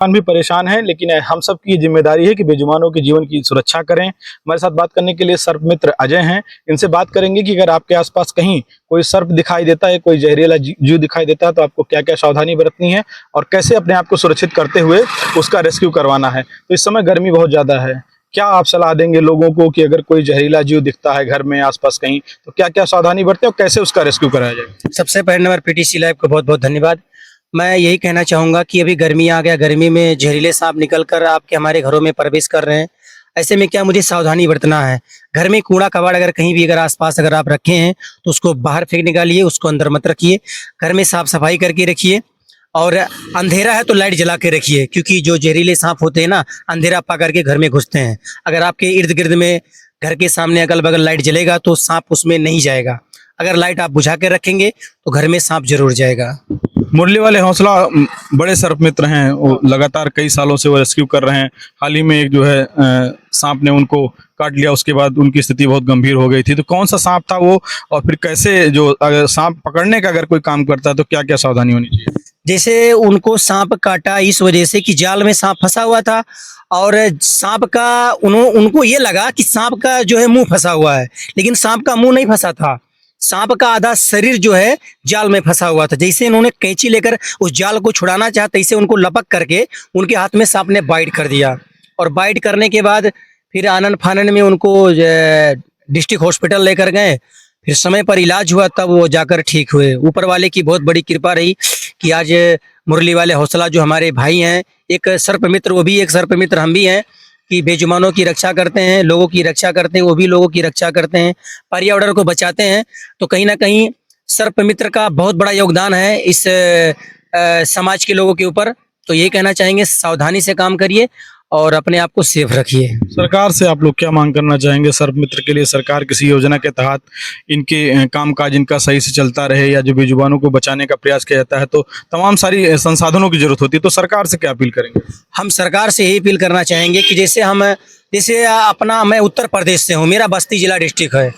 हम भी परेशान हैं, लेकिन हम सब की जिम्मेदारी है कि बेजुबानों के जीवन की सुरक्षा करें। हमारे साथ बात करने के लिए सर्प मित्र अजय हैं। इनसे बात करेंगे कि अगर आपके आसपास कहीं कोई सर्प दिखाई देता है, कोई जहरीला जीव दिखाई देता है, तो आपको क्या क्या सावधानी बरतनी है और कैसे अपने आप को सुरक्षित करते हुए उसका रेस्क्यू करवाना है। तो इस समय गर्मी बहुत ज़्यादा है, क्या आप सलाह देंगे लोगों को कि अगर कोई जहरीला जीव दिखता है घर में आसपास कहीं, तो क्या क्या सावधानी बरतें और कैसे उसका रेस्क्यू कराया जाए? सबसे पहले नंबर पीटीसी लाइव को बहुत बहुत धन्यवाद। मैं यही कहना चाहूँगा कि अभी गर्मी आ गया, गर्मी में जहरीले सांप निकल कर आपके हमारे घरों में प्रवेश कर रहे हैं। ऐसे में क्या मुझे सावधानी बरतना है। घर में कूड़ा कबाड़ अगर कहीं भी अगर आसपास अगर आप रखे हैं तो उसको बाहर फेंक निकालिए, उसको अंदर मत रखिए। घर में साफ सफाई करके रखिए और अंधेरा है तो लाइट जला के रखिए, क्योंकि जो जहरीले सांप होते हैं ना, अंधेरा पा करके घर में घुसते हैं। अगर आपके इर्द गिर्द में घर के सामने अगल बगल लाइट जलेगा तो सांप उसमें नहीं जाएगा। अगर लाइट आप बुझा के रखेंगे तो घर में सांप जरूर जाएगा। मुरली वाले हौसला बड़े सर्प मित्र हैं, वो लगातार कई सालों से वो रेस्क्यू कर रहे हैं। हाल ही में एक जो है सांप ने उनको काट लिया, उसके बाद उनकी स्थिति बहुत गंभीर हो गई थी। तो कौन सा सांप था वो, और फिर कैसे जो अगर सांप पकड़ने का अगर कोई काम करता है तो क्या क्या सावधानी होनी चाहिए? जैसे उनको सांप काटा इस वजह से कि जाल में सांप फंसा हुआ था और सांप का उनको ये लगा कि सांप का जो है मुंह फंसा हुआ है, लेकिन सांप का मुंह नहीं फंसा था। सांप का आधा शरीर जो है जाल में फंसा हुआ था। जैसे इन्होंने कैंची लेकर उस जाल को छुड़ाना चाहा, तैसे उनको लपक करके उनके हाथ में सांप ने बाइट कर दिया। और बाइट करने के बाद फिर आनन फानन में उनको डिस्ट्रिक्ट हॉस्पिटल लेकर गए। फिर समय पर इलाज हुआ, तब वो जाकर ठीक हुए। ऊपर वाले की बहुत बड़ी कृपा रही कि आज मुरली वाले हौसला जो हमारे भाई हैं, एक सर्प मित्र, वो भी एक सर्प मित्र हम भी हैं, कि बेजुबानों की रक्षा करते हैं, लोगों की रक्षा करते हैं, वो भी लोगों की रक्षा करते हैं, पर्यावरण को बचाते हैं। तो कहीं ना कहीं सर्प मित्र का बहुत बड़ा योगदान है इस समाज के लोगों के ऊपर। तो ये कहना चाहेंगे, सावधानी से काम करिए और अपने आप को सेफ रखिए। सरकार से आप लोग क्या मांग करना चाहेंगे? सर्प मित्र के लिए सरकार किसी योजना के तहत इनके कामकाज इनका सही से चलता रहे, या जो बेजुबानों को बचाने का प्रयास किया जाता है तो तमाम सारी संसाधनों की जरूरत होती है, तो सरकार से क्या अपील करेंगे? हम सरकार से यही अपील करना चाहेंगे कि जैसे अपना, मैं उत्तर प्रदेश से हूँ, मेरा बस्ती जिला डिस्ट्रिक्ट है।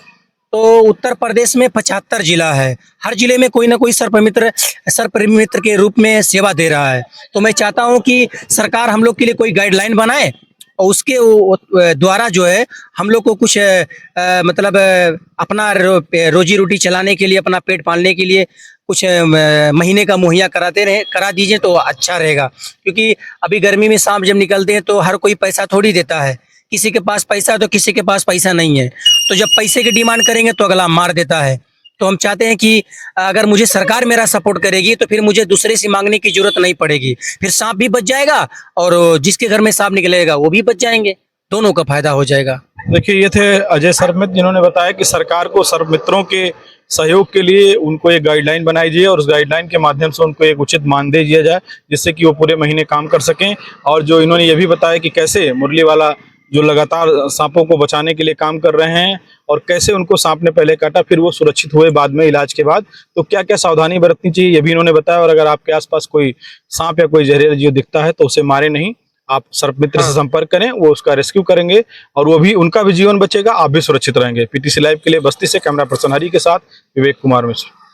तो उत्तर प्रदेश में 75 जिला है, हर जिले में कोई ना कोई सर्प मित्र के रूप में सेवा दे रहा है। तो मैं चाहता हूं कि सरकार हम लोग के लिए कोई गाइडलाइन बनाए और उसके द्वारा जो है हम लोग को कुछ मतलब अपना रोजी रोटी चलाने के लिए, अपना पेट पालने के लिए कुछ महीने का मुहैया करा दीजिए तो अच्छा रहेगा। क्योंकि अभी गर्मी में सांप जब निकलते हैं तो हर कोई पैसा थोड़ी देता है। किसी के पास पैसा तो किसी के पास पैसा नहीं है, तो जब पैसे की डिमांड करेंगे तो अगला मार देता है। तो हम चाहते हैं कि अगर मुझे सरकार मेरा सपोर्ट करेगी तो फिर मुझे दूसरे से मांगने की जरूरत नहीं पड़ेगी। फिर सांप भी बच जाएगा और जिसके घर में सांप निकलेगा वो भी बच जाएंगे, दोनों का फायदा हो जाएगा। देखिए, ये थे अजय सर्प मित्र, जिन्होंने बताया कि सरकार को सर्प मित्रों के सहयोग के लिए उनको एक गाइडलाइन बनाई जाए और उस गाइडलाइन के माध्यम से उनको एक उचित मानदेय दिया जाए, जिससे कि वो पूरे महीने काम कर सकें। और जो इन्होंने ये भी बताया कि कैसे मुरली वाला जो लगातार सांपों को बचाने के लिए काम कर रहे हैं और कैसे उनको सांप ने पहले काटा, फिर वो सुरक्षित हुए बाद में इलाज के बाद, तो क्या क्या सावधानी बरतनी चाहिए ये भी इन्होंने बताया। और अगर आपके आसपास कोई सांप या कोई जहरीला जीव दिखता है तो उसे मारे नहीं, आप सर्प मित्र से संपर्क करें, वो उसका रेस्क्यू करेंगे और वो भी, उनका भी जीवन बचेगा, आप भी सुरक्षित रहेंगे। पीटीसी लाइव के लिए बस्ती से कैमरा पर्सन हरी के साथ विवेक कुमार मिश्र।